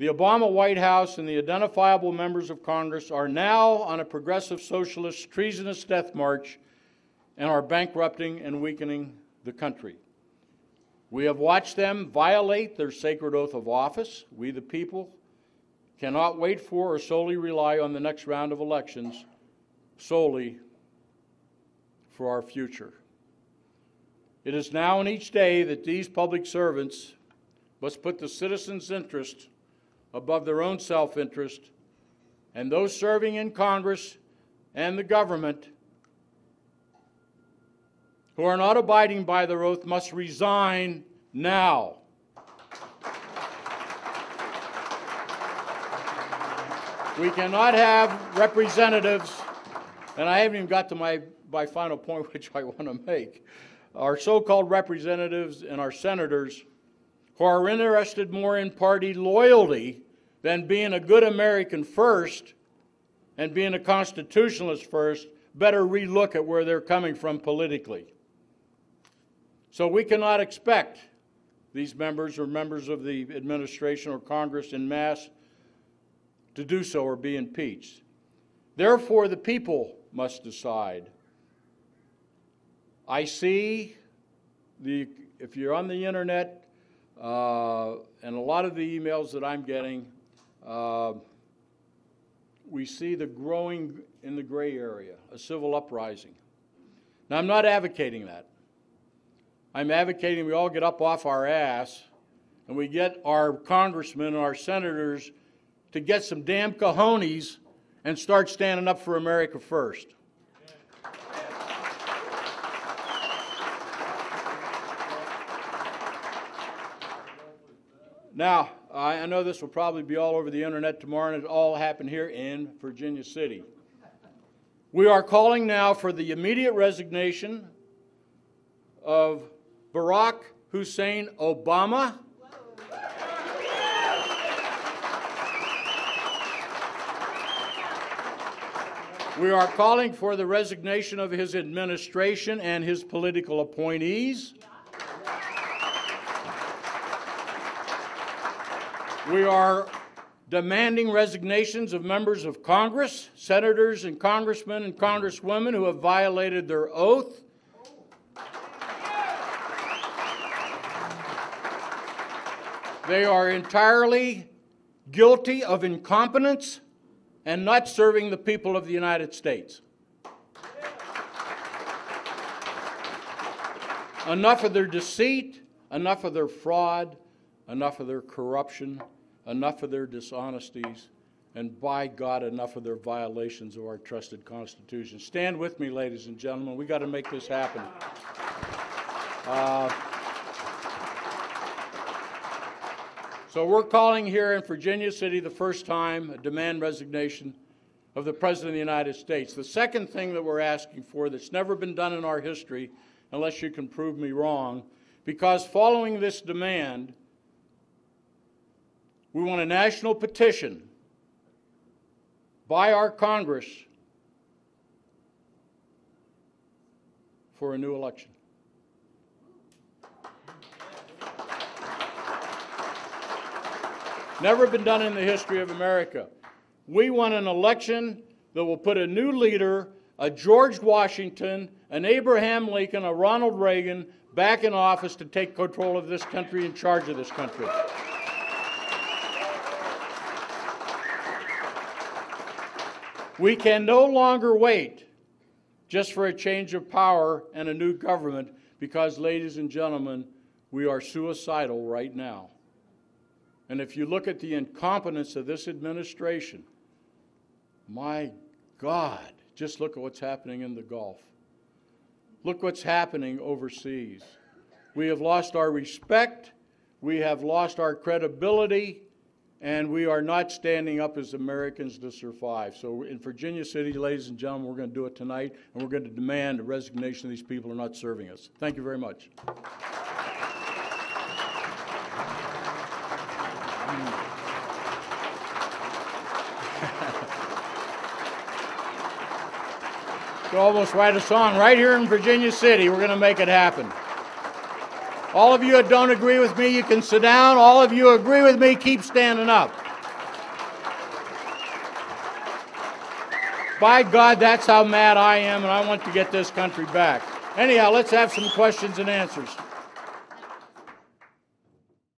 The Obama White House and the identifiable members of Congress are now on a progressive socialist treasonous death march and are bankrupting and weakening the country. We have watched them violate their sacred oath of office. We, the people, cannot wait for or solely rely on the next round of elections solely for our future. It is now and each day that these public servants must put the citizens' interest above their own self-interest, and those serving in Congress and the government who are not abiding by their oath must resign now. We cannot have representatives, and I haven't even got to my final point, which I want to make, our so-called representatives and our senators who are interested more in party loyalty than being a good American first and being a constitutionalist first, better relook at where they're coming from politically. So we cannot expect these members or members of the administration or Congress en masse to do so or be impeached. Therefore, the people must decide. I see, if you're on the internet, and a lot of the emails that I'm getting, we see the growing in the gray area, a civil uprising. Now, I'm not advocating that. I'm advocating we all get up off our ass and we get our congressmen and our senators to get some damn cojones and start standing up for America first. Now, I know this will probably be all over the internet tomorrow, and it all happened here in Virginia City. We are calling now for the immediate resignation of Barack Hussein Obama. We are calling for the resignation of his administration and his political appointees. We are demanding resignations of members of Congress, senators and congressmen and congresswomen who have violated their oath. They are entirely guilty of incompetence and not serving the people of the United States. Enough of their deceit, enough of their fraud, enough of their corruption, enough of their dishonesties, and by God, enough of their violations of our trusted Constitution. Stand with me, ladies and gentlemen. We've got to make this happen. So we're calling here in Virginia City the first time a demand resignation of the President of the United States. The second thing that we're asking for that's never been done in our history, unless you can prove me wrong, because following this demand, we want a national petition by our Congress for a new election. Never been done in the history of America. We want an election that will put a new leader, a George Washington, an Abraham Lincoln, a Ronald Reagan, back in office to take control of this country, in charge of this country. We can no longer wait just for a change of power and a new government because, ladies and gentlemen, we are suicidal right now. And if you look at the incompetence of this administration, my God, just look at what's happening in the Gulf. Look what's happening overseas. We have lost our respect, we have lost our credibility, and we are not standing up as Americans to survive. So in Virginia City, ladies and gentlemen, we're going to do it tonight, and we're going to demand a resignation of these people who are not serving us. Thank you very much. You almost write a song right here in Virginia City. We're going to make it happen. All of you that don't agree with me, you can sit down. All of you who agree with me, keep standing up. By God, that's how mad I am, and I want to get this country back. Anyhow, let's have some questions and answers.